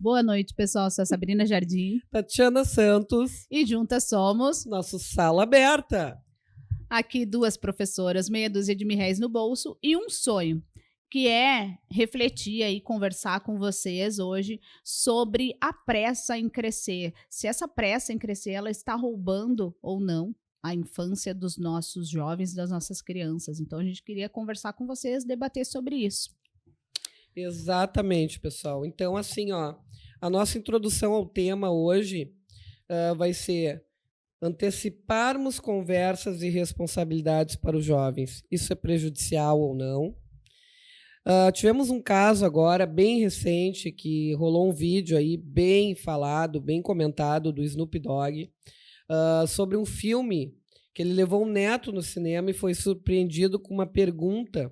Boa noite, pessoal. Sou a Sabrina Jardim. Tatiana Santos. E juntas somos... Nosso Sala Aberta. Aqui 2 professoras, meia dúzia de R$1.000 no bolso e um sonho, que é refletir e conversar com vocês hoje sobre a pressa em crescer. Se essa pressa em crescer, ela está roubando ou não a infância dos nossos jovens, das nossas crianças. Então, a gente queria conversar com vocês, debater sobre isso. Exatamente, pessoal. Então, assim, a nossa introdução ao tema hoje vai ser anteciparmos conversas e responsabilidades para os jovens. Isso é prejudicial ou não? Tivemos um caso agora bem recente que rolou um vídeo aí bem falado, bem comentado do Snoop Dogg sobre um filme que ele levou um neto no cinema e foi surpreendido com uma pergunta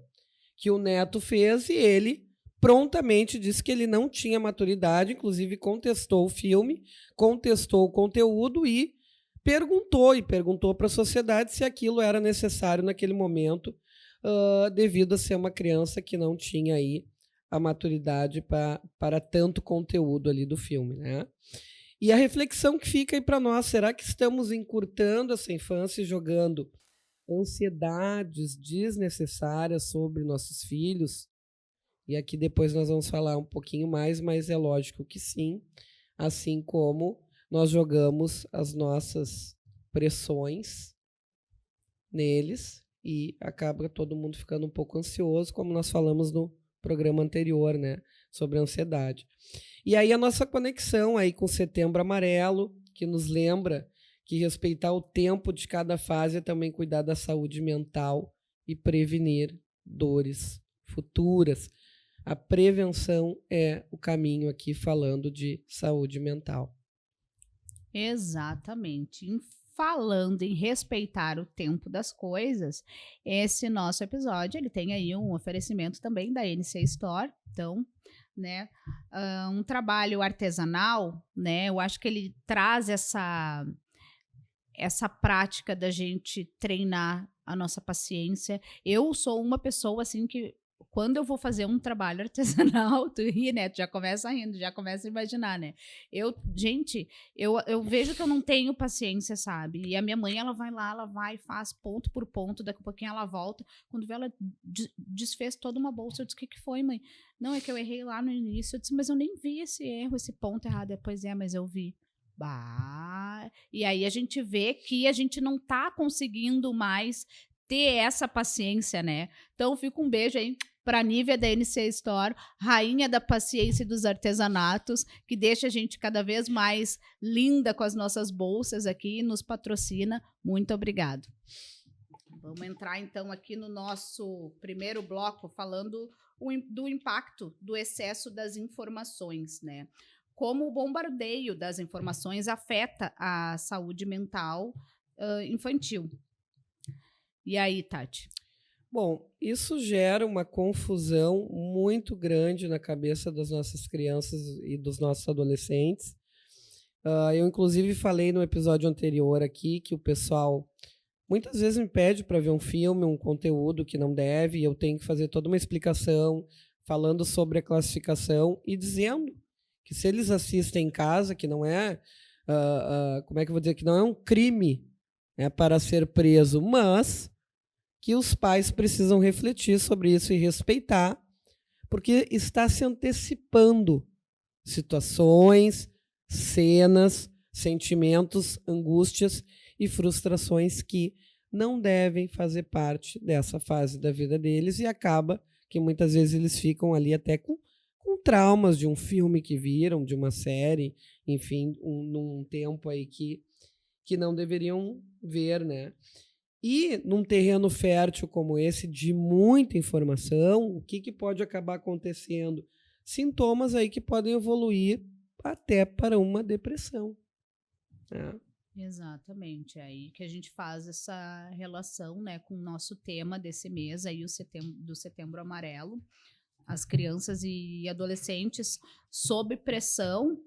que o neto fez e ele prontamente disse que ele não tinha maturidade, inclusive contestou o filme, contestou o conteúdo e perguntou para a sociedade se aquilo era necessário naquele momento, devido a ser uma criança que não tinha aí a maturidade para tanto conteúdo ali do filme, né? E a reflexão que fica aí para nós, será que estamos encurtando essa infância e jogando ansiedades desnecessárias sobre nossos filhos? E aqui depois nós vamos falar um pouquinho mais, mas é lógico que sim, assim como nós jogamos as nossas pressões neles e acaba todo mundo ficando um pouco ansioso, como nós falamos no programa anterior, né, sobre a ansiedade. E aí a nossa conexão aí com o Setembro Amarelo, que nos lembra que respeitar o tempo de cada fase é também cuidar da saúde mental e prevenir dores futuras. A prevenção é o caminho aqui falando de saúde mental. Exatamente. Falando em respeitar o tempo das coisas, esse nosso episódio ele tem aí um oferecimento também da NC Store. Então, né, um trabalho artesanal, né? Eu acho que ele traz essa prática da gente treinar a nossa paciência. Eu sou uma pessoa assim que quando eu vou fazer um trabalho artesanal, tu ri, né? Tu já começa rindo, já começa a imaginar, né? Eu vejo que eu não tenho paciência, sabe? E a minha mãe, ela vai lá, ela vai, faz ponto por ponto, daqui a pouquinho ela volta. Quando vê, ela desfez toda uma bolsa. Eu disse, o que foi, mãe? Não, é que eu errei lá no início. Eu disse, mas eu nem vi esse erro, esse ponto errado. Depois mas eu vi. Bah. E aí a gente vê que a gente não tá conseguindo mais ter essa paciência, né? Então fica um beijo aí para a Nívia da NC Store, rainha da paciência e dos artesanatos, que deixa a gente cada vez mais linda com as nossas bolsas aqui e nos patrocina. Muito obrigado. Vamos entrar então aqui no nosso primeiro bloco falando do impacto do excesso das informações, né? Como o bombardeio das informações afeta a saúde mental infantil. E aí, Tati? Bom, isso gera uma confusão muito grande na cabeça das nossas crianças e dos nossos adolescentes. Eu, inclusive, falei no episódio anterior aqui que o pessoal muitas vezes me pede para ver um filme, um conteúdo que não deve, e eu tenho que fazer toda uma explicação falando sobre a classificação e dizendo que se eles assistem em casa, que não é, como é que eu vou dizer, que não é um crime, né, para ser preso, mas que os pais precisam refletir sobre isso e respeitar, porque está se antecipando situações, cenas, sentimentos, angústias e frustrações que não devem fazer parte dessa fase da vida deles e acaba que muitas vezes eles ficam ali até com traumas de um filme que viram, de uma série, enfim, num tempo aí que não deveriam ver, né? E num terreno fértil como esse, de muita informação, o que pode acabar acontecendo? Sintomas aí que podem evoluir até para uma depressão, né? Exatamente, é aí que a gente faz essa relação, né, com o nosso tema desse mês, aí do Setembro Amarelo. As crianças e adolescentes sob pressão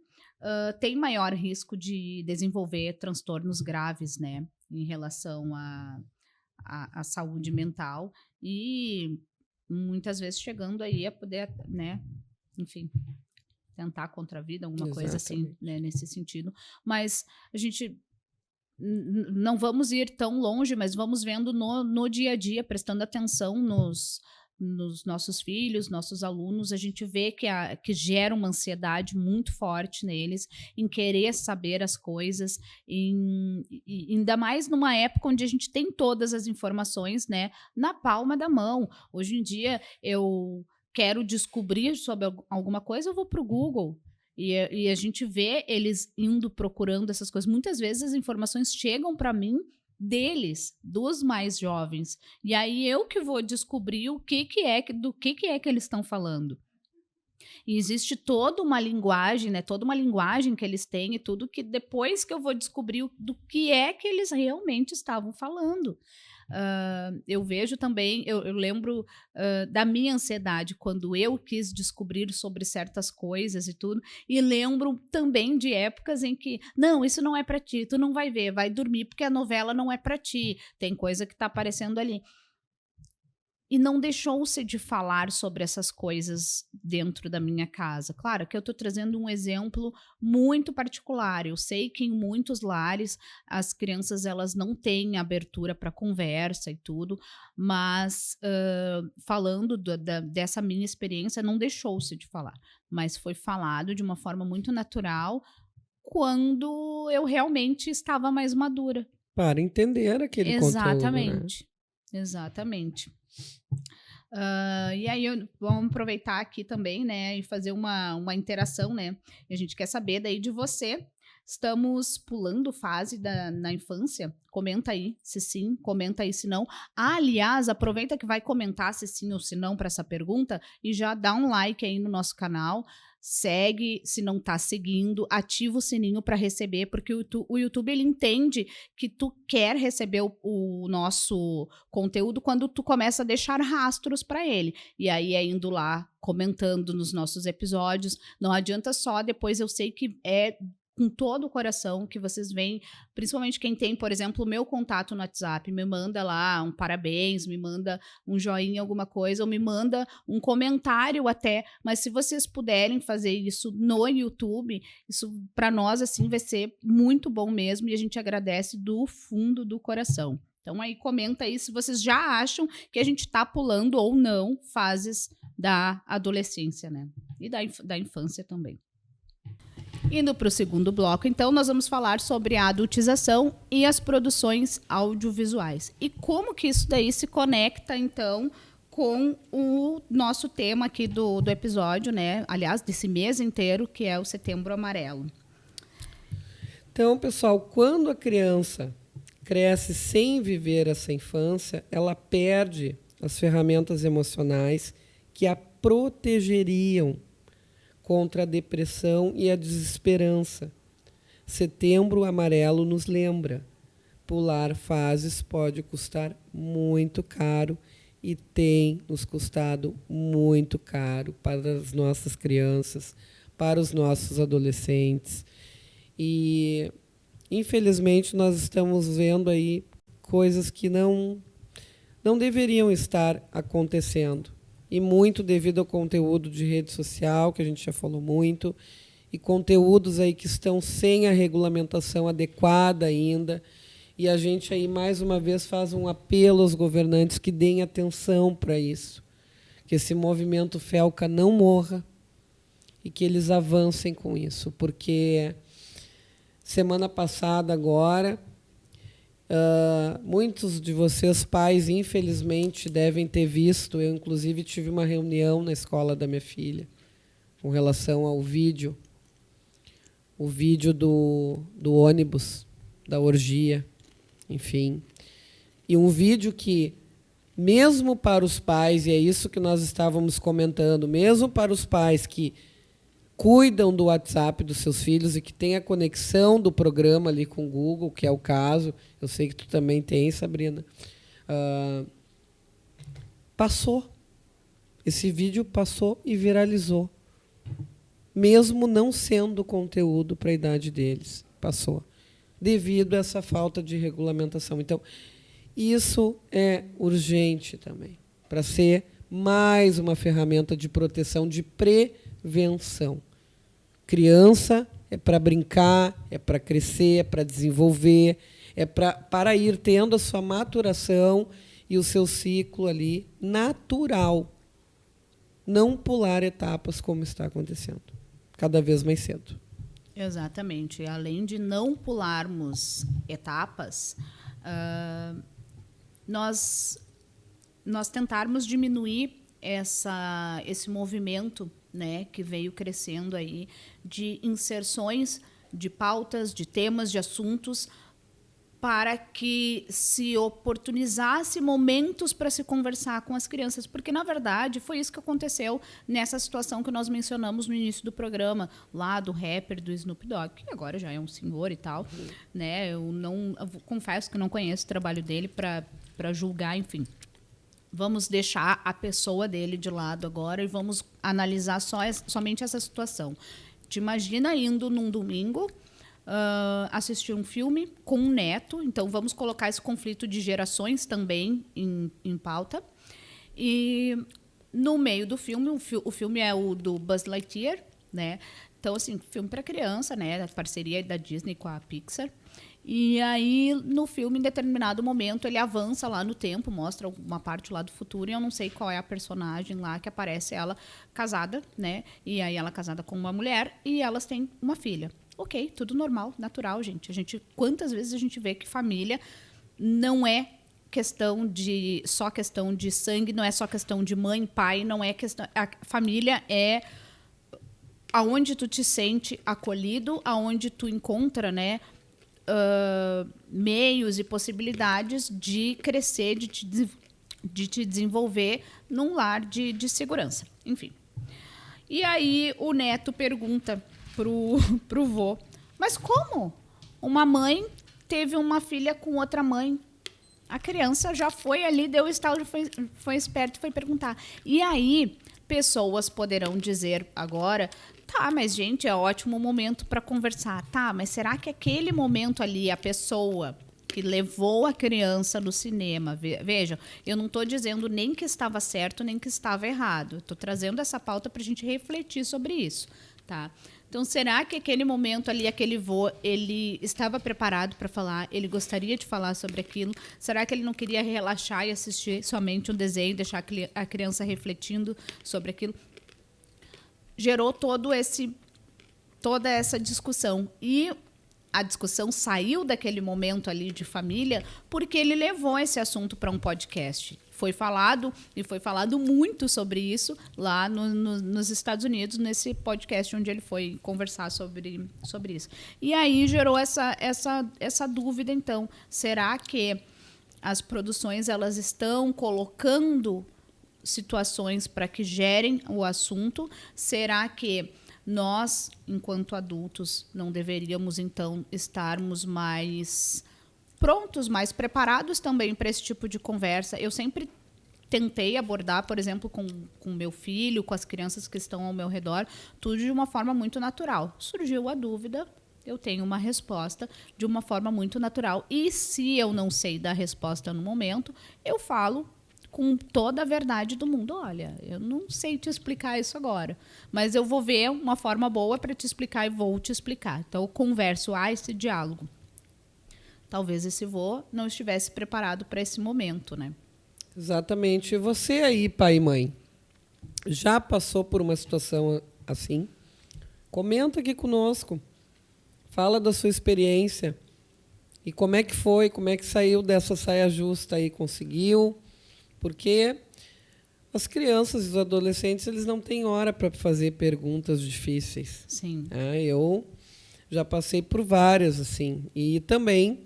têm maior risco de desenvolver transtornos graves, né, em relação à saúde mental e muitas vezes chegando aí a poder, né, enfim, tentar contra a vida, alguma coisa assim, né, nesse sentido. Mas a gente não vamos ir tão longe, mas vamos vendo no dia a dia, prestando atenção nos nossos filhos, nossos alunos, a gente vê que gera uma ansiedade muito forte neles, em querer saber as coisas, ainda mais numa época onde a gente tem todas as informações, né, na palma da mão. Hoje em dia, eu quero descobrir sobre alguma coisa, eu vou para o Google. E a gente vê eles indo procurando essas coisas. Muitas vezes as informações chegam para mim deles, dos mais jovens. E aí eu que vou descobrir do que é que eles estão falando. E existe toda uma linguagem, né? Toda uma linguagem que eles têm e tudo que depois que eu vou descobrir do que é que eles realmente estavam falando. Eu vejo também, eu lembro da minha ansiedade quando eu quis descobrir sobre certas coisas e tudo, e lembro também de épocas em que, não, isso não é para ti, tu não vai ver, vai dormir porque a novela não é para ti, tem coisa que tá aparecendo ali. E não deixou-se de falar sobre essas coisas dentro da minha casa. Claro que eu estou trazendo um exemplo muito particular. Eu sei que em muitos lares as crianças elas não têm abertura para conversa e tudo, mas falando dessa minha experiência, não deixou-se de falar. Mas foi falado de uma forma muito natural quando eu realmente estava mais madura. Para entender aquele conteúdo, né? Exatamente. Exatamente. E aí vamos aproveitar aqui também, né, e fazer uma interação, né? A gente quer saber daí de você. Estamos pulando fase na infância? Comenta aí se sim, comenta aí se não. Aliás, aproveita que vai comentar se sim ou se não para essa pergunta e já dá um like aí no nosso canal. Segue, se não tá seguindo, ativa o sininho para receber, porque o YouTube ele entende que tu quer receber o nosso conteúdo quando tu começa a deixar rastros para ele. E aí é indo lá, comentando nos nossos episódios. Não adianta só, depois eu sei que é com todo o coração que vocês veem, principalmente quem tem, por exemplo, o meu contato no WhatsApp, me manda lá um parabéns, me manda um joinha, alguma coisa, ou me manda um comentário até, mas se vocês puderem fazer isso no YouTube, isso para nós, assim, vai ser muito bom mesmo, e a gente agradece do fundo do coração. Então aí comenta aí se vocês já acham que a gente está pulando ou não fases da adolescência, né? E da infância também. Indo para o segundo bloco, então, nós vamos falar sobre a adultização e as produções audiovisuais. E como que isso daí se conecta, então, com o nosso tema aqui do episódio, né? Aliás, desse mês inteiro, que é o Setembro Amarelo. Então, pessoal, quando a criança cresce sem viver essa infância, ela perde as ferramentas emocionais que a protegeriam contra a depressão e a desesperança. Setembro Amarelo nos lembra: pular fases pode custar muito caro e tem nos custado muito caro para as nossas crianças, para os nossos adolescentes. E, infelizmente, nós estamos vendo aí coisas que não deveriam estar acontecendo. E muito devido ao conteúdo de rede social, que a gente já falou muito, e conteúdos aí que estão sem a regulamentação adequada ainda. E a gente aí, mais uma vez, faz um apelo aos governantes que deem atenção para isso, que esse movimento Felca não morra e que eles avancem com isso, porque semana passada agora, muitos de vocês, pais, infelizmente, devem ter visto. Eu, inclusive, tive uma reunião na escola da minha filha com relação ao vídeo, o vídeo do ônibus, da orgia, enfim. E um vídeo que, mesmo para os pais, e é isso que nós estávamos comentando, mesmo para os pais que cuidam do WhatsApp dos seus filhos e que têm a conexão do programa ali com o Google, que é o caso, eu sei que tu também tem, Sabrina, passou. Esse vídeo passou e viralizou. Mesmo não sendo conteúdo para a idade deles, passou. Devido a essa falta de regulamentação. Então, isso é urgente também, para ser mais uma ferramenta de proteção, de prevenção. Criança é para brincar, é para crescer, é para desenvolver, é para ir tendo a sua maturação e o seu ciclo ali natural. Não pular etapas como está acontecendo, cada vez mais cedo. Exatamente. Além de não pularmos etapas, nós tentarmos diminuir esse movimento, né, que veio crescendo aí de inserções de pautas, de temas, de assuntos, para que se oportunizasse momentos para se conversar com as crianças, porque na verdade foi isso que aconteceu nessa situação que nós mencionamos no início do programa, lá do rapper do Snoop Dogg, que agora já é um senhor e tal, né? Eu confesso que não conheço o trabalho dele para julgar, enfim. Vamos deixar a pessoa dele de lado agora e vamos analisar somente essa situação. Te imagina indo num domingo assistir um filme com um neto, então vamos colocar esse conflito de gerações também em pauta. E no meio do filme, o filme é o do Buzz Lightyear, né? Então, assim, filme para criança, né? A parceria da Disney com a Pixar. E aí, no filme, em determinado momento, ele avança lá no tempo, mostra uma parte lá do futuro, e eu não sei qual é a personagem lá que aparece ela casada, né? E aí ela casada com uma mulher e elas têm uma filha. Ok, tudo normal, natural, gente. Quantas vezes a gente vê que família não é só questão de sangue, não é só questão de mãe, pai, não é questão. A família é aonde tu te sente acolhido, aonde tu encontra, né, meios e possibilidades de crescer, de te desenvolver num lar de segurança. Enfim. E aí o neto pergunta pro vô, mas como? Uma mãe teve uma filha com outra mãe. A criança já foi ali, deu o estalo, foi esperto e foi perguntar. E aí, pessoas poderão dizer agora, tá, mas gente, é ótimo momento para conversar. Tá, mas será que aquele momento ali, a pessoa que levou a criança no cinema, veja, eu não estou dizendo nem que estava certo, nem que estava errado. Estou trazendo essa pauta para a gente refletir sobre isso, tá? Então, será que aquele momento ali, aquele vô, ele estava preparado para falar? Ele gostaria de falar sobre aquilo? Será que ele não queria relaxar e assistir somente um desenho, deixar a criança refletindo sobre aquilo? Gerou toda essa discussão. E a discussão saiu daquele momento ali de família porque ele levou esse assunto para um podcast. Foi falado muito sobre isso lá nos Estados Unidos, nesse podcast onde ele foi conversar sobre isso. E aí gerou essa dúvida, então. Será que as produções elas estão colocando situações para que gerem o assunto? Será que nós, enquanto adultos, não deveríamos, então, estarmos mais prontos, mais preparados também para esse tipo de conversa? Eu sempre tentei abordar, por exemplo, com meu filho, com as crianças que estão ao meu redor, tudo de uma forma muito natural. Surgiu a dúvida, eu tenho uma resposta de uma forma muito natural. E se eu não sei dar resposta no momento, eu falo com toda a verdade do mundo. Olha, eu não sei te explicar isso agora, mas eu vou ver uma forma boa para te explicar e vou te explicar. Então, eu converso, esse diálogo. Talvez esse vô não estivesse preparado para esse momento, né? Exatamente. E você aí, pai e mãe, já passou por uma situação assim? Comenta aqui conosco. Fala da sua experiência. E como é que foi? Como é que saiu dessa saia justa aí? Conseguiu? Porque as crianças e os adolescentes, eles não têm hora para fazer perguntas difíceis. Sim. Eu já passei por várias, assim. E também,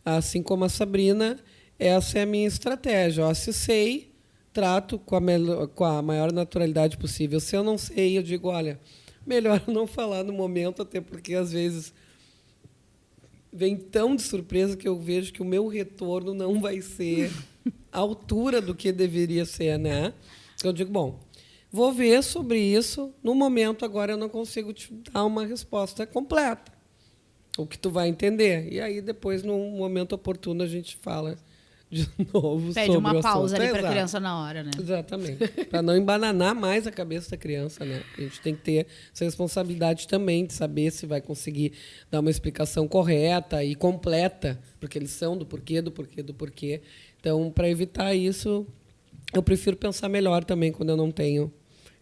assim como a Sabrina, essa é a minha estratégia. Se sei, trato com a maior naturalidade possível. Se eu não sei, eu digo, olha, melhor não falar no momento, até porque, às vezes, vem tão de surpresa que eu vejo que o meu retorno não vai ser à altura do que deveria ser, né? Eu digo, bom, vou ver sobre isso. No momento, agora, eu não consigo te dar uma resposta completa. O que tu vai entender. E aí, depois, num momento oportuno, a gente fala de novo Pede sobre uma o pausa assunto. ali para a Exato. criança na hora, né? Exatamente. Para não embananar mais a cabeça da criança, né? A gente tem que ter essa responsabilidade também de saber se vai conseguir dar uma explicação correta e completa, porque eles são do porquê, do porquê, do porquê. Então, para evitar isso, eu prefiro pensar melhor também quando eu não tenho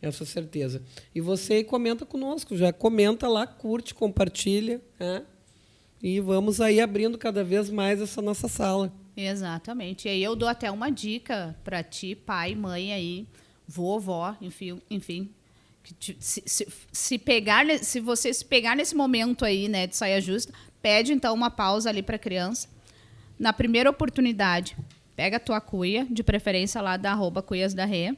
essa certeza. E você comenta conosco, já comenta lá, curte, compartilha, né? E vamos aí abrindo cada vez mais essa nossa sala. Exatamente. E aí eu dou até uma dica para ti, pai, mãe aí, vovó, enfim, que se você se pegar nesse momento aí, né, de saia justa, pede então uma pausa ali para a criança. Na primeira oportunidade, pega a tua cuia, de preferência lá da @cuiasdarê,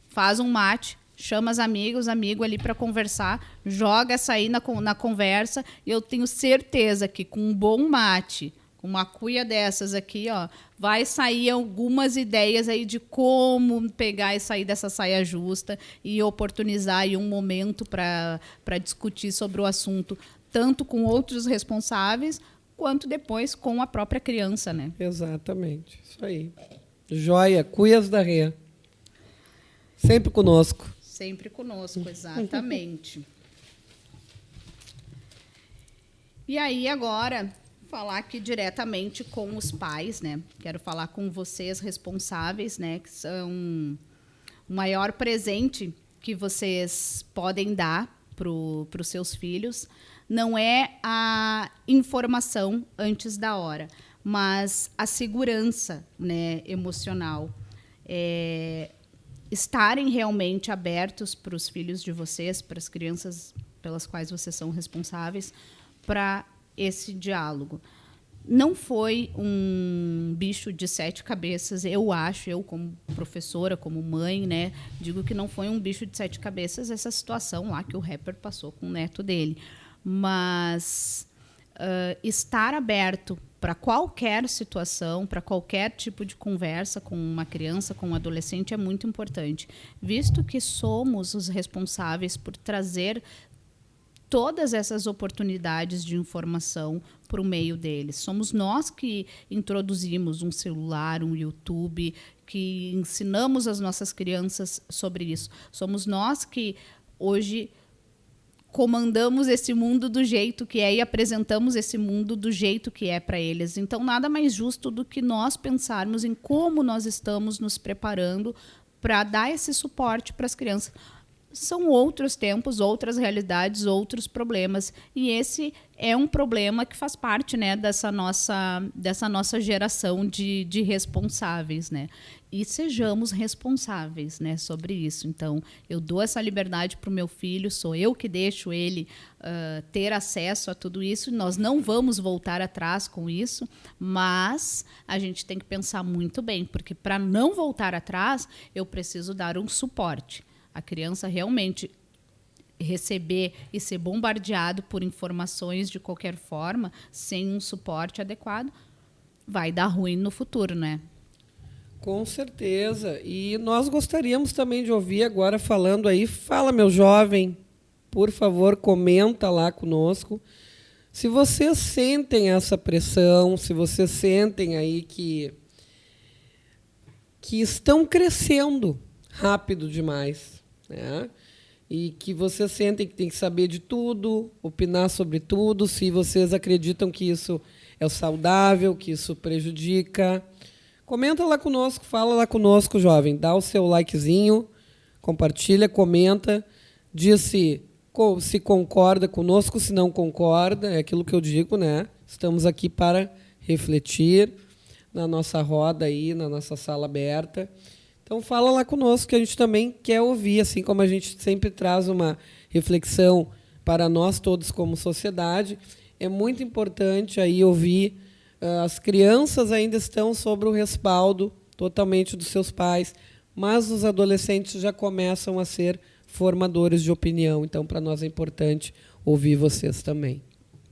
faz um mate, chama os amigos, amigo ali para conversar, joga essa aí na conversa, e eu tenho certeza que com um bom mate, com uma cuia dessas aqui, ó, vai sair algumas ideias aí de como pegar e sair dessa saia justa e oportunizar aí um momento para discutir sobre o assunto, tanto com outros responsáveis, quanto depois com a própria criança, né? Exatamente, isso aí. Joia, Cuias da Rê. Sempre conosco. Sempre conosco, exatamente. E aí, agora, falar aqui diretamente com os pais, né? Quero falar com vocês responsáveis, né? Que são o maior presente que vocês podem dar para os seus filhos. Não é a informação antes da hora, mas a segurança, né, emocional. Estarem realmente abertos para os filhos de vocês, para as crianças pelas quais vocês são responsáveis, para esse diálogo. Não foi um bicho de 7 cabeças, eu acho, eu como professora, como mãe, né, digo que não foi um bicho de 7 cabeças essa situação lá que o rapper passou com o neto dele. Mas estar aberto para qualquer situação, para qualquer tipo de conversa com uma criança, com um adolescente, é muito importante, visto que somos os responsáveis por trazer todas essas oportunidades de informação para o meio deles. Somos nós que introduzimos um celular, um YouTube, que ensinamos as nossas crianças sobre isso. Somos nós que hoje comandamos esse mundo do jeito que é e apresentamos esse mundo do jeito que é para eles. Então, nada mais justo do que nós pensarmos em como nós estamos nos preparando para dar esse suporte para as crianças. São outros tempos, outras realidades, outros problemas. E esse é um problema que faz parte, né, dessa nossa geração de responsáveis, né? E sejamos responsáveis, né, sobre isso. Então, eu dou essa liberdade para o meu filho, sou eu que deixo ele ter acesso a tudo isso. Nós não vamos voltar atrás com isso, mas a gente tem que pensar muito bem, porque para não voltar atrás, eu preciso dar um suporte. A criança realmente receber e ser bombardeado por informações de qualquer forma, sem um suporte adequado, vai dar ruim no futuro, né? Com certeza. E nós gostaríamos também de ouvir agora falando aí. Fala, meu jovem, por favor, comenta lá conosco. Se vocês sentem essa pressão, se vocês sentem aí que estão crescendo rápido demais, né? E que vocês sentem que tem que saber de tudo, opinar sobre tudo, se vocês acreditam que isso é saudável, que isso prejudica. Comenta lá conosco, fala lá conosco, jovem. Dá o seu likezinho, compartilha, comenta, diz se concorda conosco, se não concorda, é aquilo que eu digo, né? Estamos aqui para refletir na nossa roda aí, na nossa sala aberta. Então fala lá conosco que a gente também quer ouvir, assim como a gente sempre traz uma reflexão para nós todos como sociedade. É muito importante aí ouvir. As crianças ainda estão sob o respaldo totalmente dos seus pais, mas os adolescentes já começam a ser formadores de opinião. Então, para nós é importante ouvir vocês também.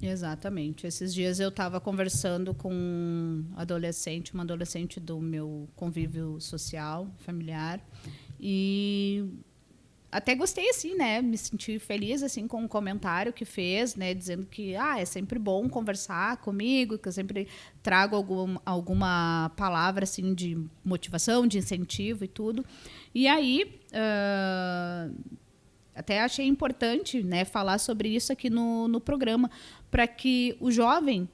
Exatamente. Esses dias eu estava conversando com uma adolescente do meu convívio social, familiar, e até gostei, assim, né? Me senti feliz, assim, com o comentário que fez, né? Dizendo que, é sempre bom conversar comigo, que eu sempre trago alguma palavra, assim, de motivação, de incentivo e tudo. E aí, até achei importante, né, falar sobre isso aqui no programa, para que o jovem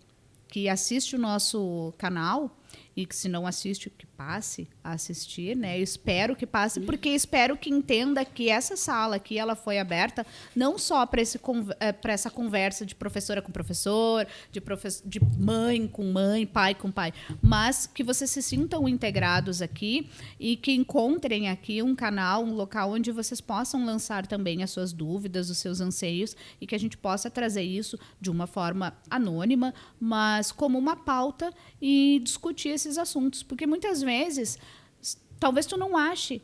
que assiste o nosso canal, e que se não assiste, que passe a assistir, né? Eu espero que passe, porque espero que entenda que essa sala aqui, ela foi aberta não só para essa conversa de professora com professor, de mãe com mãe, pai com pai, mas que vocês se sintam integrados aqui e que encontrem aqui um canal, um local onde vocês possam lançar também as suas dúvidas, os seus anseios, e que a gente possa trazer isso de uma forma anônima, mas como uma pauta e discutir esses assuntos, porque muitas vezes talvez tu não ache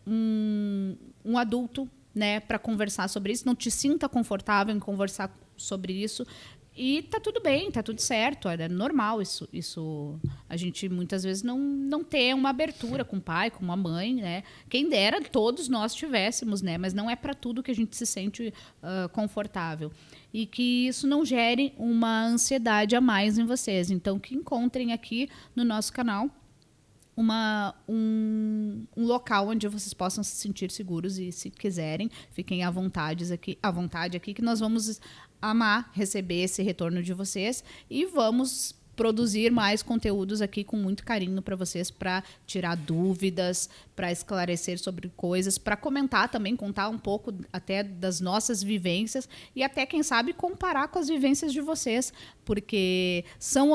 um adulto, né, para conversar sobre isso, não te sinta confortável em conversar sobre isso, e tá tudo bem, tá tudo certo, é normal isso a gente muitas vezes não ter uma abertura com o pai, com a mãe, né? Quem dera todos nós tivéssemos, né? Mas não é para tudo que a gente se sente confortável. E que isso não gere uma ansiedade a mais em vocês. Então, que encontrem aqui no nosso canal um local onde vocês possam se sentir seguros, e se quiserem, fiquem à vontade aqui, que nós vamos amar receber esse retorno de vocês e vamos produzir mais conteúdos aqui com muito carinho para vocês, para tirar dúvidas, para esclarecer sobre coisas, para comentar também, contar um pouco até das nossas vivências e até, quem sabe, comparar com as vivências de vocês, porque são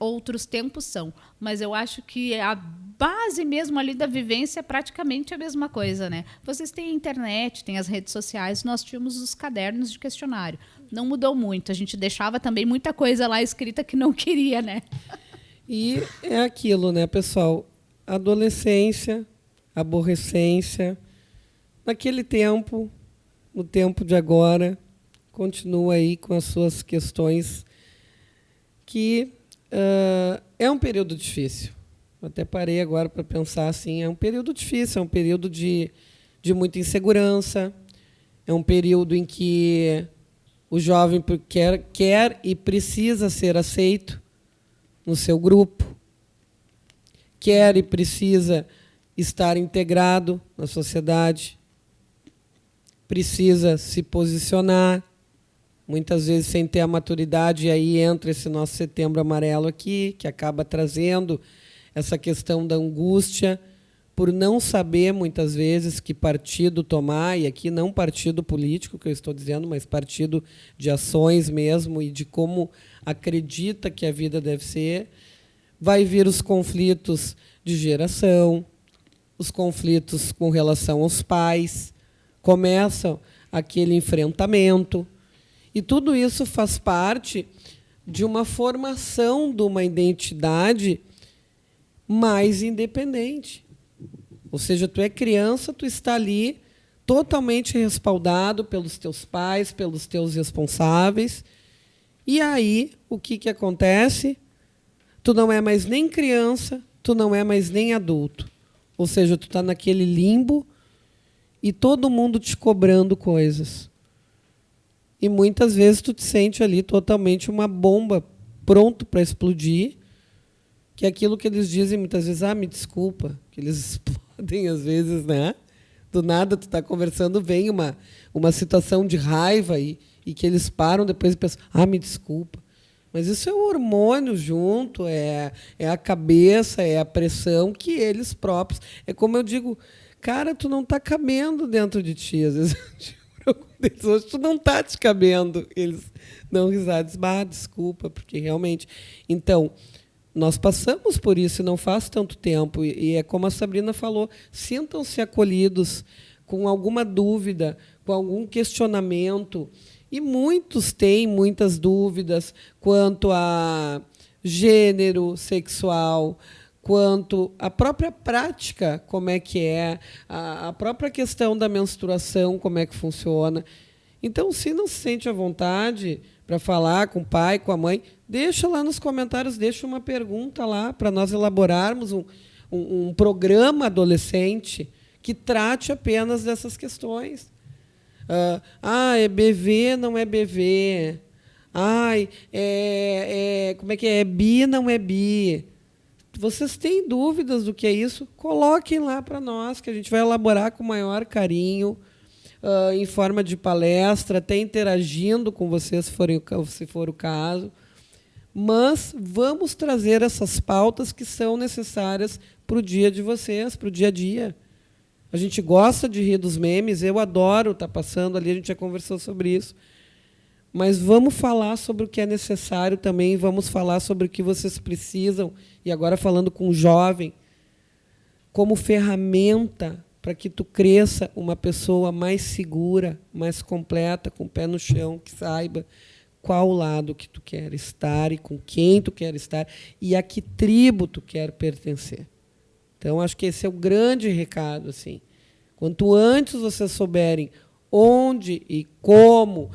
outros tempos, mas eu acho que a base mesmo ali da vivência é praticamente a mesma coisa, né? Vocês têm a internet, têm as redes sociais, nós tínhamos os cadernos de questionário. Não mudou muito, a gente deixava também muita coisa lá escrita que não queria, né? E é aquilo, né, pessoal? Adolescência, aborrecência, naquele tempo, no tempo de agora, continua aí com as suas questões, que é um período difícil. Eu até parei agora para pensar assim, é um período difícil, é um período de muita insegurança, é um período em que o jovem quer e precisa ser aceito no seu grupo, quer e precisa estar integrado na sociedade, precisa se posicionar, muitas vezes sem ter a maturidade, e aí entra esse nosso Setembro Amarelo aqui, que acaba trazendo essa questão da angústia por não saber, muitas vezes, que partido tomar, e aqui não partido político, que eu estou dizendo, mas partido de ações mesmo e de como acredita que a vida deve ser. Vai vir os conflitos de geração, os conflitos com relação aos pais, começa aquele enfrentamento, e tudo isso faz parte de uma formação de uma identidade mais independente. Ou seja, tu é criança, tu está ali totalmente respaldado pelos teus pais, pelos teus responsáveis. E aí, o que acontece? Tu não é mais nem criança, tu não é mais nem adulto. Ou seja, tu está naquele limbo e todo mundo te cobrando coisas. E muitas vezes tu te sente ali totalmente uma bomba pronto para explodir, que é aquilo que eles dizem muitas vezes, me desculpa, que eles explodem às vezes, né? Do nada tu está conversando, vem uma situação de raiva e que eles param depois e pensam, me desculpa. Mas isso é o hormônio junto, é a cabeça, é a pressão que eles próprios... É como eu digo, cara, tu não está cabendo dentro de ti. Às vezes hoje tu não está te cabendo. Eles dão risadas, desculpa, porque realmente... Então, nós passamos por isso e não faz tanto tempo. E é como a Sabrina falou, sintam-se acolhidos com alguma dúvida, com algum questionamento. E muitos têm muitas dúvidas quanto a gênero sexual, quanto à própria prática, como é que é, a própria questão da menstruação, como é que funciona. Então, se não se sente à vontade para falar com o pai, com a mãe, deixa lá nos comentários, deixa uma pergunta lá para nós elaborarmos um programa adolescente que trate apenas dessas questões. É BV, não é BV. Como é que é? É bi, não é bi. Vocês têm dúvidas do que é isso? Coloquem lá para nós, que a gente vai elaborar com o maior carinho, em forma de palestra, até interagindo com vocês, se for o caso. Mas vamos trazer essas pautas que são necessárias para o dia de vocês, para o dia a dia. A gente gosta de rir dos memes, eu adoro estar passando ali, a gente já conversou sobre isso. Mas vamos falar sobre o que é necessário também, vamos falar sobre o que vocês precisam, e agora falando com o jovem, como ferramenta para que tu cresça uma pessoa mais segura, mais completa, com o pé no chão, que saiba qual lado que tu quer estar e com quem tu quer estar e a que tribo tu quer pertencer. Então, acho que esse é o grande recado. Assim. Quanto antes vocês souberem onde e como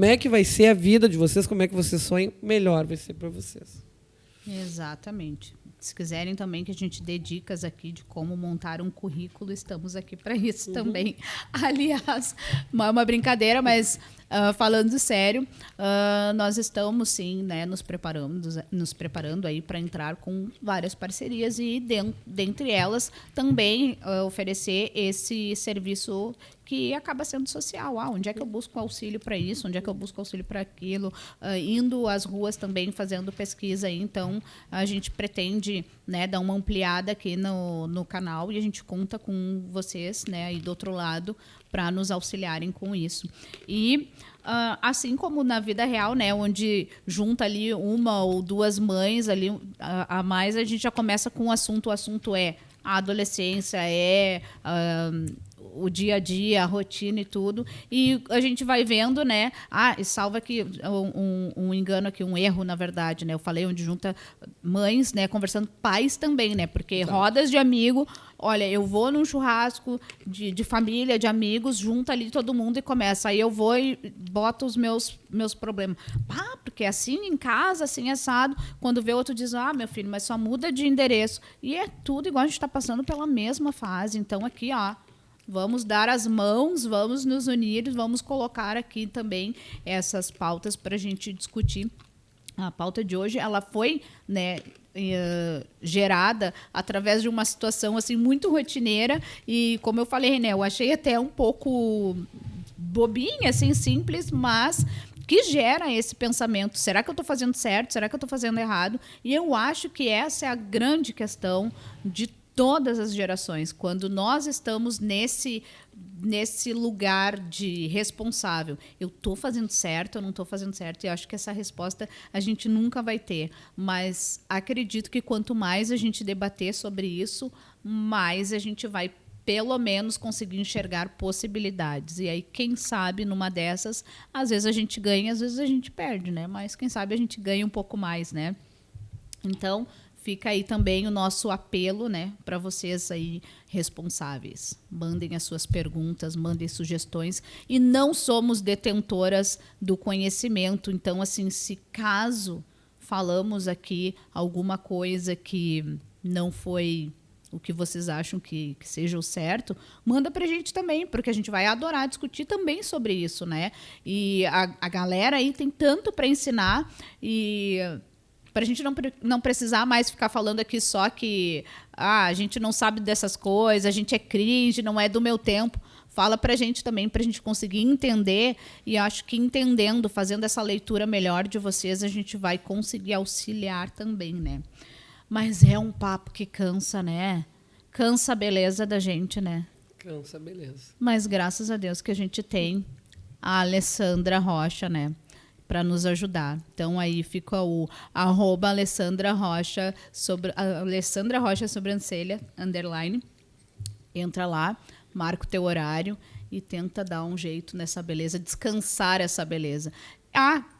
é que vai ser a vida de vocês, como é que vocês sonham, melhor vai ser para vocês. Exatamente. Se quiserem também que a gente dê dicas aqui de como montar um currículo, estamos aqui para isso também. Aliás, uma brincadeira, mas falando sério, nós estamos sim, né, nos preparando aí para entrar com várias parcerias e dentre elas também oferecer esse serviço que acaba sendo social. Onde é que eu busco auxílio para isso? Onde é que eu busco auxílio para aquilo? Indo às ruas também, fazendo pesquisa aí. Então, a gente pretende, né, dar uma ampliada aqui no canal e a gente conta com vocês, né, aí do outro lado, para nos auxiliarem com isso. E assim como na vida real, né, onde junta ali uma ou duas mães ali a mais, a gente já começa com o assunto é a adolescência, o dia a dia, a rotina e tudo, e a gente vai vendo, né, e salva aqui um engano aqui, um erro, na verdade, né, eu falei onde junta mães, né, conversando, pais também, né, porque rodas de amigo, olha, eu vou num churrasco de família, de amigos, junta ali todo mundo e começa, aí eu vou e boto os meus problemas, porque assim em casa, assim assado, quando vê outro diz, meu filho, mas só muda de endereço, e é tudo igual, a gente está passando pela mesma fase, então aqui, vamos dar as mãos, vamos nos unir, vamos colocar aqui também essas pautas para a gente discutir. A pauta de hoje, ela foi, né, gerada através de uma situação assim muito rotineira e, como eu falei, né, eu achei até um pouco bobinha, assim, simples, mas que gera esse pensamento, será que eu estou fazendo certo? Será que eu estou fazendo errado? E eu acho que essa é a grande questão de todas as gerações, quando nós estamos nesse lugar de responsável. Eu estou fazendo certo, eu não estou fazendo certo? E eu acho que essa resposta a gente nunca vai ter. Mas acredito que quanto mais a gente debater sobre isso, mais a gente vai, pelo menos, conseguir enxergar possibilidades. E aí, quem sabe, numa dessas, às vezes a gente ganha, às vezes a gente perde, né? Mas quem sabe a gente ganha um pouco mais, né? Então, fica aí também o nosso apelo, né, para vocês aí responsáveis. Mandem as suas perguntas, mandem sugestões. E não somos detentoras do conhecimento. Então, assim, se caso falamos aqui alguma coisa que não foi o que vocês acham que seja o certo, manda pra gente também, porque a gente vai adorar discutir também sobre isso, né? E a galera aí tem tanto para ensinar e para a gente não precisar mais ficar falando aqui só que a gente não sabe dessas coisas, a gente é cringe, não é do meu tempo. Fala para a gente também, para a gente conseguir entender, e acho que entendendo, fazendo essa leitura melhor de vocês, a gente vai conseguir auxiliar também, né? Mas é um papo que cansa, né? Cansa a beleza da gente, né? Cansa a beleza. Mas graças a Deus que a gente tem a Alessandra Rocha, né? Para nos ajudar. Então aí fica o @Alessandra Rocha Alessandra Rocha sobrancelha _ entra lá, marca o teu horário e tenta dar um jeito nessa beleza, descansar essa beleza.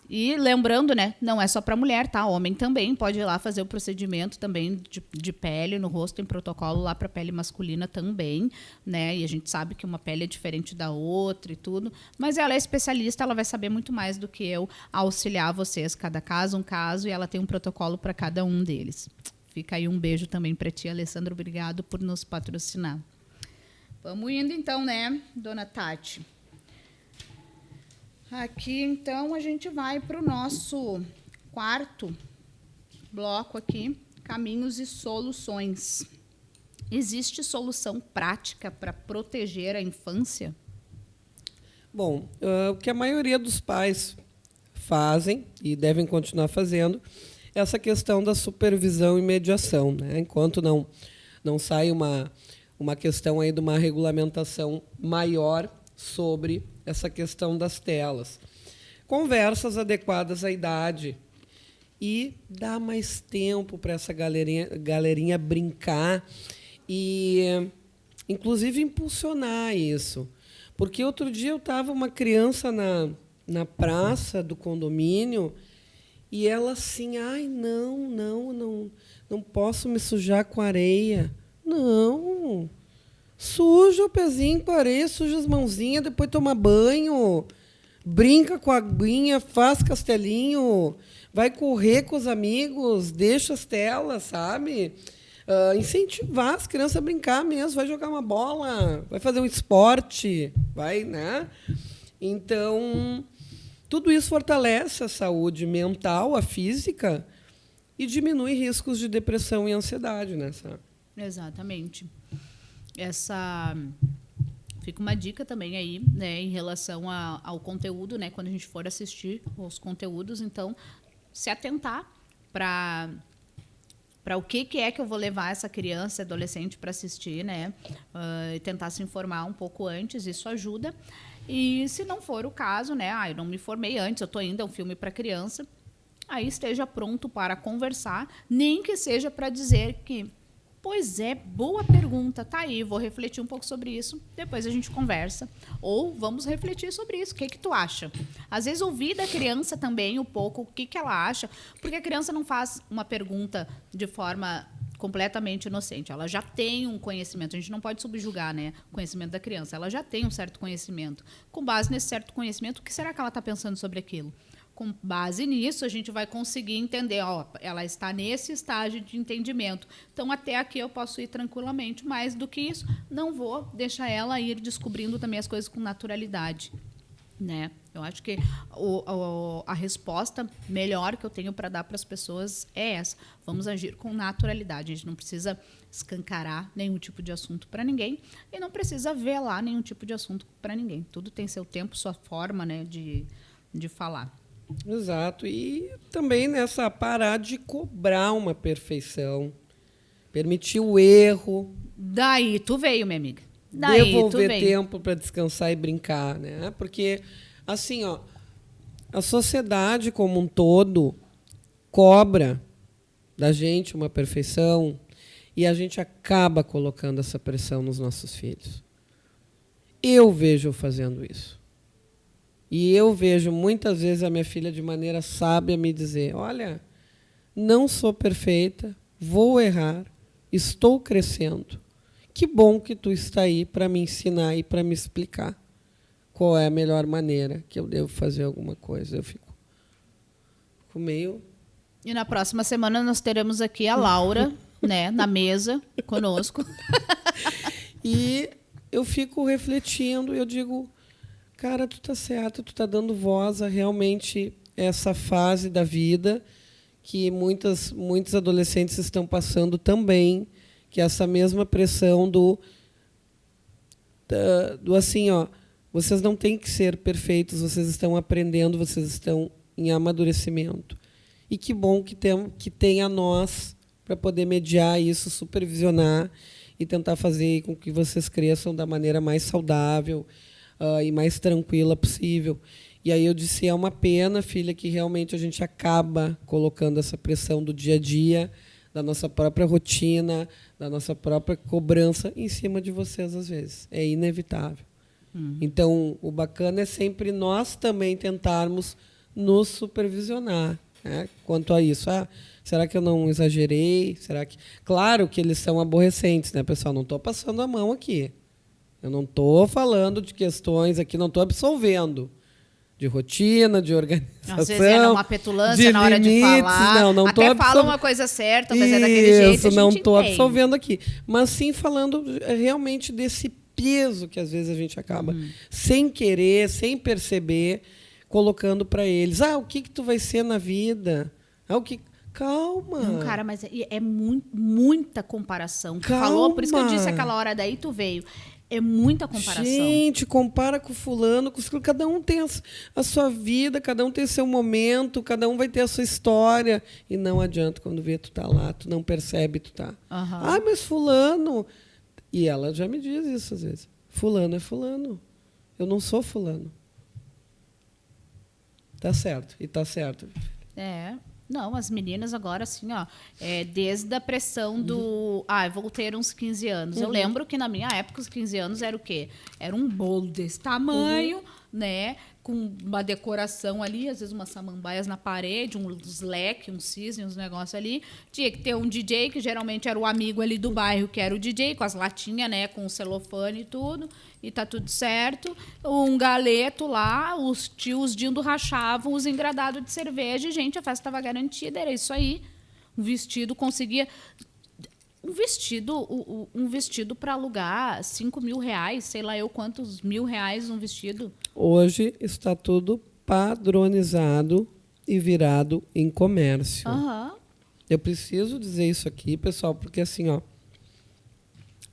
E lembrando, né, não é só para mulher, tá? Homem também pode ir lá fazer o procedimento também de pele no rosto, tem protocolo lá para pele masculina também, né? E a gente sabe que uma pele é diferente da outra e tudo, mas ela é especialista, ela vai saber muito mais do que eu auxiliar vocês, cada caso um caso, e ela tem um protocolo para cada um deles. Fica aí um beijo também para ti, Alessandra, obrigado por nos patrocinar. Vamos indo então, né, dona Tati? Aqui, então, a gente vai para o nosso quarto bloco aqui, caminhos e soluções. Existe solução prática para proteger a infância? Bom, o que a maioria dos pais fazem e devem continuar fazendo é essa questão da supervisão e mediação, né? Enquanto não sai uma questão aí de uma regulamentação maior sobre essa questão das telas. Conversas adequadas à idade e dar mais tempo para essa galerinha brincar e, inclusive, impulsionar isso. Porque outro dia eu estava uma criança na praça do condomínio e ela assim, ai, não posso me sujar com areia. Não, suja o pezinho com areia, suja as mãozinhas, depois toma banho, brinca com a aguinha, faz castelinho, vai correr com os amigos, deixa as telas, sabe? Incentivar as crianças a brincar mesmo, vai jogar uma bola, vai fazer um esporte, vai, né? Então, tudo isso fortalece a saúde mental, a física, e diminui riscos de depressão e ansiedade, né? Sabe? Exatamente. Fica uma dica também aí, né, em relação ao conteúdo, né, quando a gente for assistir os conteúdos, então, se atentar para o que é que eu vou levar essa criança, adolescente para assistir, né? E tentar se informar um pouco antes, isso ajuda. E se não for o caso, né? Eu não me formei antes, eu estou indo a um filme para criança, aí esteja pronto para conversar, nem que seja para dizer que, pois é, boa pergunta, tá aí, vou refletir um pouco sobre isso, depois a gente conversa. Ou vamos refletir sobre isso, o que tu acha? Às vezes ouvir da criança também um pouco o que ela acha, porque a criança não faz uma pergunta de forma completamente inocente, ela já tem um conhecimento, a gente não pode subjugar, né, o conhecimento da criança, ela já tem um certo conhecimento. Com base nesse certo conhecimento, o que será que ela está pensando sobre aquilo? Com base nisso, a gente vai conseguir entender, ela está nesse estágio de entendimento. Então, até aqui eu posso ir tranquilamente. Mais do que isso, não vou deixar ela ir descobrindo também as coisas com naturalidade, né? Eu acho que a resposta melhor que eu tenho para dar para as pessoas é essa. Vamos agir com naturalidade. A gente não precisa escancarar nenhum tipo de assunto para ninguém e não precisa velar nenhum tipo de assunto para ninguém. Tudo tem seu tempo, sua forma, né, de falar. Exato. E também nessa parar de cobrar uma perfeição, permitir o erro. Daí tu veio, minha amiga. Daí devolver tempo para descansar e brincar, né? Porque assim, a sociedade como um todo cobra da gente uma perfeição e a gente acaba colocando essa pressão nos nossos filhos. Eu vejo fazendo isso. E eu vejo muitas vezes a minha filha de maneira sábia me dizer, olha, não sou perfeita, vou errar, estou crescendo. Que bom que tu está aí para me ensinar e para me explicar qual é a melhor maneira que eu devo fazer alguma coisa. Eu fico meio... E na próxima semana nós teremos aqui a Laura, né, na mesa conosco. E eu fico refletindo e eu digo... Cara, tu tá certo, tu tá dando voz a realmente essa fase da vida que muitos adolescentes estão passando também, que é essa mesma pressão do assim, vocês não têm que ser perfeitos, vocês estão aprendendo, vocês estão em amadurecimento. E que bom que tem a nós para poder mediar isso, supervisionar e tentar fazer com que vocês cresçam da maneira mais saudável, e mais tranquila possível. E aí eu disse, é uma pena, filha, que realmente a gente acaba colocando essa pressão do dia a dia, da nossa própria rotina, da nossa própria cobrança em cima de vocês às vezes. É inevitável. Então, o bacana é sempre nós também tentarmos nos supervisionar, né, quanto a isso. Será que eu não exagerei? Será que... Claro que eles são aborrecentes, né, pessoal? Não estou passando a mão aqui. Eu não estou falando de questões aqui, não estou absolvendo de rotina, de organização. Às vezes é uma petulância na hora de falar. Não até fala uma coisa certa, mas é daquele jeito. Isso, não estou absolvendo aqui. Mas sim falando realmente desse peso que às vezes a gente acaba sem querer, sem perceber, colocando para eles. O que tu vai ser na vida? Calma. Não, cara, mas é muita comparação. Tu Calma. falou, por isso que eu disse aquela hora, daí tu veio. É muita comparação. Gente, compara com fulano, com fulano. Cada um tem a sua vida, cada um tem seu momento, cada um vai ter a sua história. E não adianta quando vê tu tá lá, tu não percebe, tu tá. Mas fulano... E ela já me diz isso às vezes. Fulano é fulano. Eu não sou fulano. Tá certo. E tá certo. Não, as meninas agora, assim, ó, desde a pressão do... eu vou ter uns 15 anos. Eu lembro que na minha época, os 15 anos era o quê? Era um bolo desse tamanho, né? Com uma decoração ali, às vezes umas samambaias na parede, uns leques, uns cisnes, uns negócios ali. Tinha que ter um DJ, que geralmente era o amigo ali do bairro, que era o DJ, com as latinhas, né? Com o celofane e tudo. E tá tudo certo. Um galeto lá, os tios Dindo rachavam os engradados de cerveja. E, gente, a festa estava garantida, era isso aí. Um vestido conseguia... Um vestido para alugar R$5.000, sei lá eu quantos R$1.000 um vestido. Hoje está tudo padronizado e virado em comércio. Eu preciso dizer isso aqui, pessoal, porque assim, ó,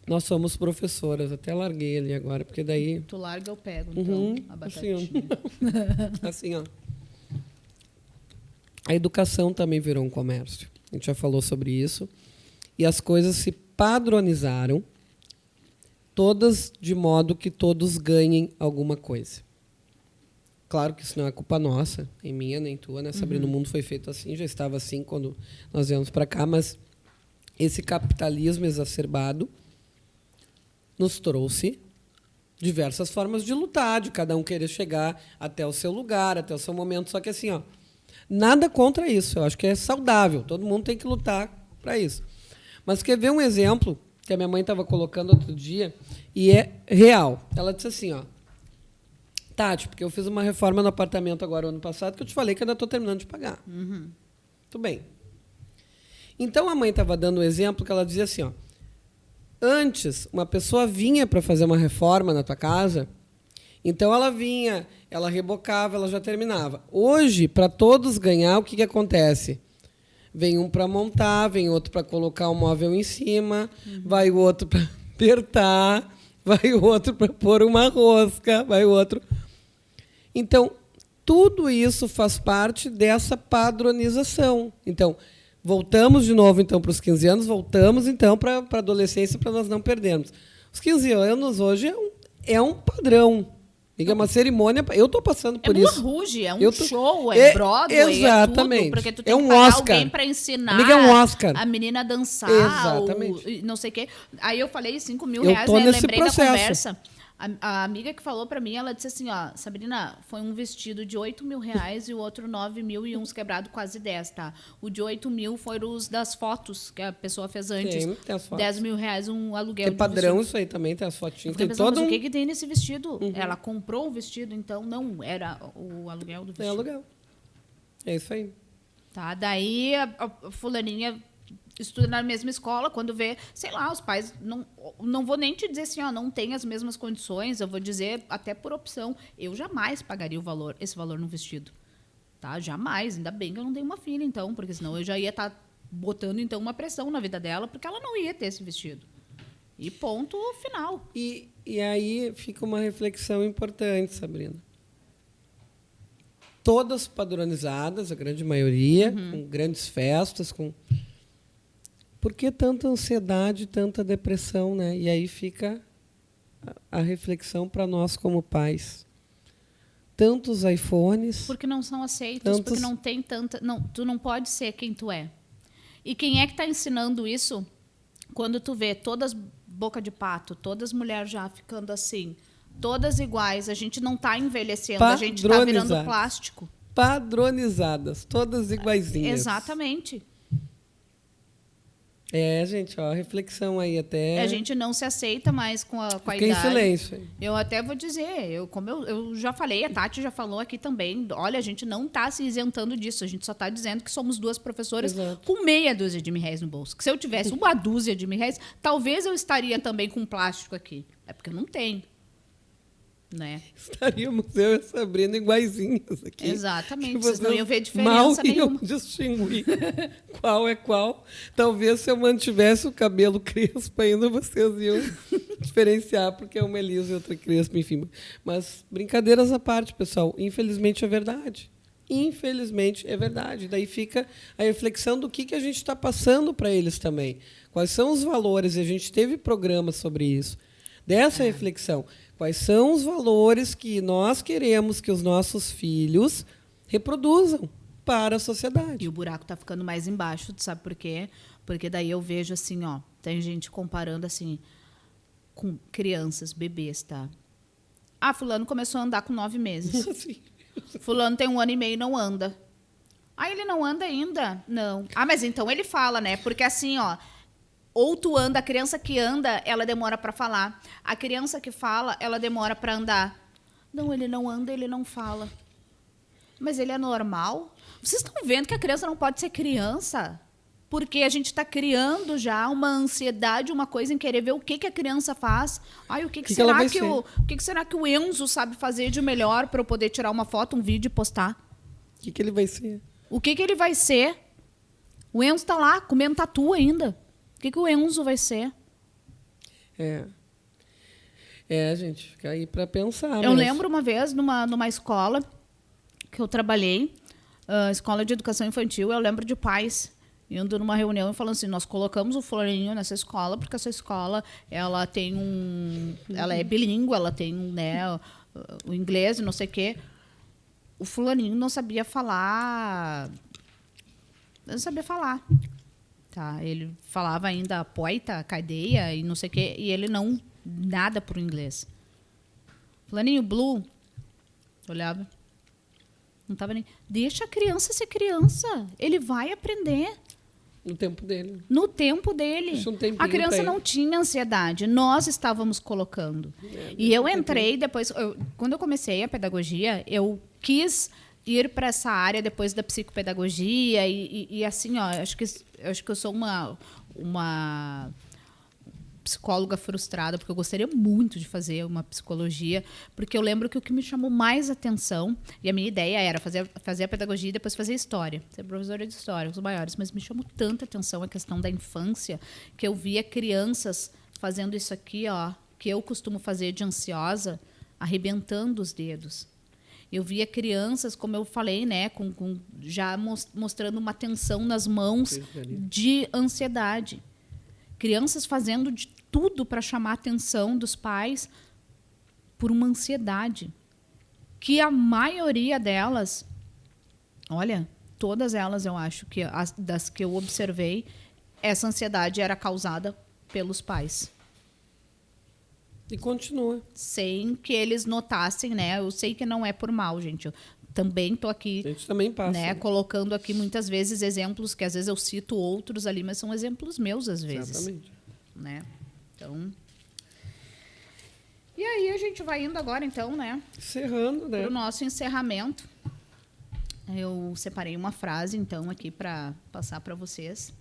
nós somos professoras, até larguei ali agora, porque daí... Tu larga, eu pego, então, a batatinha. Assim, ó. A educação também virou um comércio. A gente já falou sobre isso. E as coisas se padronizaram, todas de modo que todos ganhem alguma coisa. Claro que isso não é culpa nossa, nem minha, nem tua, né, Sabrina? O mundo foi feito assim, já estava assim quando nós viemos para cá, mas esse capitalismo exacerbado nos trouxe diversas formas de lutar, de cada um querer chegar até o seu lugar, até o seu momento. Só que assim, ó, nada contra isso. Eu acho que é saudável. Todo mundo tem que lutar para isso. Mas quer ver um exemplo que a minha mãe estava colocando outro dia e é real. Ela disse assim, ó, Tati, porque eu fiz uma reforma no apartamento agora ano passado que eu te falei que ainda estou terminando de pagar. Tudo bem. Então a mãe estava dando um exemplo que ela dizia assim, ó, antes uma pessoa vinha para fazer uma reforma na tua casa, então ela vinha, ela rebocava, ela já terminava. Hoje, para todos ganhar, o que acontece? Vem um para montar, vem outro para colocar o móvel em cima, vai o outro para apertar, vai o outro para pôr uma rosca, vai o outro... Então, tudo isso faz parte dessa padronização. Então, voltamos de novo então, para os 15 anos, voltamos então para a adolescência para nós não perdermos. Os 15 anos hoje é um padrão. É uma cerimônia. Eu estou passando por isso. É uma ruge, é um show, é Broadway, exatamente. É tudo, porque tu tem um que pagar Oscar. Alguém para ensinar Amiga, é um Oscar. A menina a dançar, exatamente. não sei o quê. Aí eu falei R$5.000, né? Lembrei processo. da conversa. A amiga que falou para mim, ela disse assim, ó, Sabrina, foi um vestido de R$8.000 e o outro 9.000 e uns quebrado quase 10, tá? O de 8.000 foram os das fotos que a pessoa fez antes. Tem as fotos. R$10.000 um aluguel. É padrão isso aí também, tem as fotinhas. Tem pensando, todo mas o que tem nesse vestido? Ela comprou um vestido, então não era o aluguel do vestido. É aluguel. É isso aí. Tá, daí a fulaninha estuda na mesma escola, quando vê, sei lá, os pais, não vou nem te dizer assim, ó, não tem as mesmas condições, eu vou dizer até por opção, eu jamais pagaria esse valor no vestido, tá? Jamais, ainda bem que eu não tenho uma filha, então, porque senão eu já ia estar botando, então, uma pressão na vida dela, porque ela não ia ter esse vestido. E ponto final. E aí fica uma reflexão importante, Sabrina. Todas padronizadas, a grande maioria, com grandes festas, com... Por que tanta ansiedade, tanta depressão, né? E aí fica a reflexão para nós como pais. Tantos iPhones... Porque não são aceitos, porque não tem tanta... Não, tu não pode ser quem tu é. E quem é que está ensinando isso? Quando tu vê todas boca de pato, todas mulheres já ficando assim, todas iguais, a gente não está envelhecendo, a gente está virando plástico. Padronizadas, todas iguaizinhas. Exatamente. Gente, ó, reflexão aí até. A gente não se aceita mais com a Fiquei em idade. silêncio. Eu até vou dizer, eu já falei, a Tati já falou aqui também, olha, a gente não está se isentando disso, a gente só está dizendo que somos duas professoras Exato. com meia dúzia de R$1.000 no bolso. Que se eu tivesse uma dúzia de R$1.000, talvez eu estaria também com plástico aqui. É porque eu não tenho. Né? Estaríamos eu e a Sabrina iguaizinhas aqui. Exatamente, Que vocês não iam ver diferença mal nenhuma. iam distinguir qual é qual. Talvez se eu mantivesse o cabelo crespo ainda, vocês iam diferenciar, porque é uma é liso e outra crespa, enfim. Mas brincadeiras à parte, pessoal. Infelizmente é verdade. Infelizmente é verdade. Daí fica a reflexão do que a gente está passando para eles também. Quais são os valores? E a gente teve programas sobre isso. Dessa reflexão. Quais são os valores que nós queremos que os nossos filhos reproduzam para a sociedade? E o buraco está ficando mais embaixo, tu sabe por quê? Porque daí eu vejo assim, ó, tem gente comparando assim com crianças, bebês, tá? Ah, fulano começou a andar com 9 meses. Sim. Fulano tem 1 ano e meio e não anda. Ah, ele não anda ainda? Não. Ah, mas então ele fala, né? Porque assim, ó, ou tu anda, a criança que anda, ela demora para falar. A criança que fala, ela demora para andar. Não, ele não anda, ele não fala. Mas ele é normal? Vocês estão vendo que a criança não pode ser criança? Porque a gente está criando já uma ansiedade, uma coisa em querer ver o que a criança faz. Ai, o que será que o Enzo sabe fazer de melhor para eu poder tirar uma foto, um vídeo e postar? O que ele vai ser? O que ele vai ser? O Enzo está lá comendo tatu ainda. O que o Enzo vai ser? Gente, fica aí para pensar. Eu lembro uma vez, numa escola que eu trabalhei, escola de educação infantil, eu lembro de pais indo numa reunião e falando assim, nós colocamos o fulaninho nessa escola porque essa escola ela tem ela é bilíngue, ela tem o inglês e não sei o quê. O fulaninho não sabia falar, tá? Ele falava ainda poita, cadeia e não sei o quê, e ele não nada pro inglês. Fulaninho, blue, olhava, não tava nem. Deixa a criança ser criança, ele vai aprender. No tempo dele. No tempo dele. A criança não tinha ansiedade, nós estávamos colocando. E eu entrei depois, quando eu comecei a pedagogia, eu quis ir para essa área depois da psicopedagogia e assim, ó, acho que eu sou uma psicóloga frustrada, porque eu gostaria muito de fazer uma psicologia, porque eu lembro que o que me chamou mais atenção, e a minha ideia era fazer a pedagogia e depois fazer história, ser professora de história, os maiores, mas me chamou tanta atenção a questão da infância, que eu via crianças fazendo isso aqui, ó, que eu costumo fazer de ansiosa, arrebentando os dedos. Eu via crianças, como eu falei, né, já mostrando uma tensão nas mãos de ansiedade. Crianças fazendo de tudo para chamar a atenção dos pais por uma ansiedade. Que a maioria delas, olha, todas elas eu acho que das que eu observei, essa ansiedade era causada pelos pais. E continua. Sem que eles notassem, né? Eu sei que não é por mal, gente. Eu também estou aqui, a gente também passa, né, colocando aqui muitas vezes exemplos que às vezes eu cito outros ali, mas são exemplos meus às vezes. Exatamente. Né? Então. E aí a gente vai indo agora, então, né? Encerrando, né? Para o nosso encerramento. Eu separei uma frase, então, aqui para passar para vocês.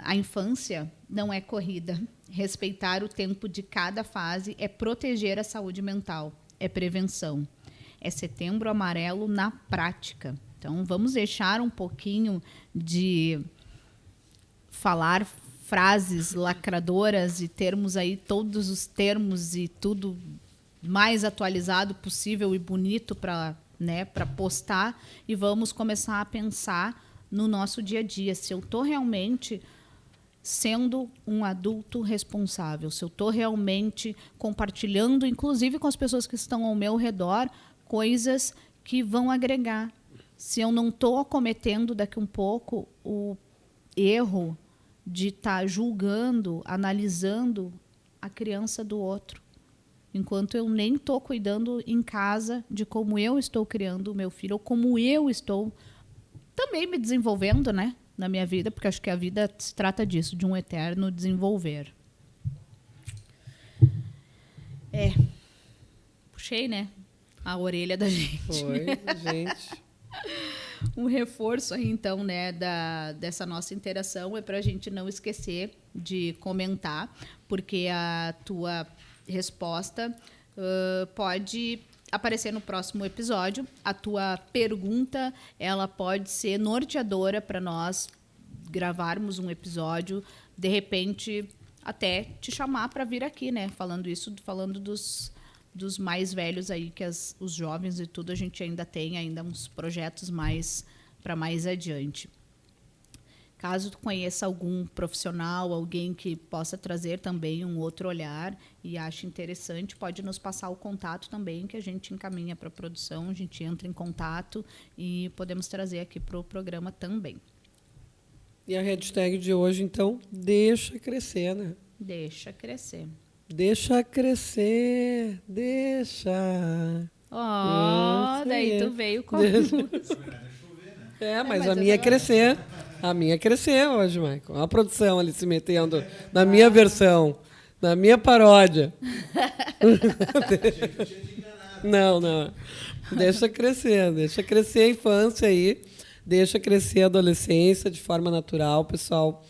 A infância não é corrida. Respeitar o tempo de cada fase é proteger a saúde mental. É prevenção. É Setembro Amarelo na prática. Então, vamos deixar um pouquinho de falar frases lacradoras e termos aí todos os termos e tudo mais atualizado possível e bonito para, né, para postar, e vamos começar a pensar no nosso dia a dia, se eu estou realmente sendo um adulto responsável, se eu estou realmente compartilhando, inclusive com as pessoas que estão ao meu redor, coisas que vão agregar. Se eu não estou cometendo daqui um pouco o erro de estar julgando, analisando a criança do outro, enquanto eu nem estou cuidando em casa de como eu estou criando o meu filho, ou como eu estou também me desenvolvendo, né? na minha vida, porque acho que a vida se trata disso, de um eterno desenvolver. Puxei, né? A orelha da gente. Foi, gente. Um reforço aí, então, né, dessa nossa interação é para a gente não esquecer de comentar, porque a tua resposta pode aparecer no próximo episódio. A tua pergunta, ela pode ser norteadora para nós gravarmos um episódio, de repente até te chamar para vir aqui, né, falando dos mais velhos aí, que os jovens e tudo, a gente ainda tem uns projetos para mais adiante. Caso tu conheça algum profissional, alguém que possa trazer também um outro olhar e ache interessante, pode nos passar o contato também, que a gente encaminha para a produção, a gente entra em contato e podemos trazer aqui para o programa também. E a hashtag de hoje, então, deixa crescer, né? Deixa crescer. Deixa crescer, deixa. Daí tu veio com a mas a minha é crescer. A minha é crescer hoje, Michael. A produção ali se metendo na minha versão, na minha paródia. Não. Deixa crescer a infância aí, deixa crescer a adolescência de forma natural, pessoal.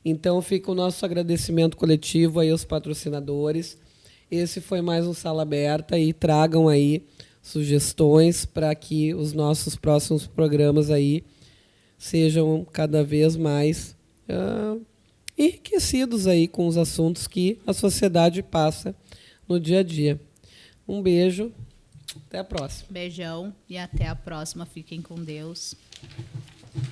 Então, fica o nosso agradecimento coletivo aí aos patrocinadores. Esse foi mais um Sala Aberta e tragam aí sugestões para que os nossos próximos programas aí sejam cada vez mais enriquecidos aí com os assuntos que a sociedade passa no dia a dia. Um beijo, até a próxima. Beijão e até a próxima. Fiquem com Deus.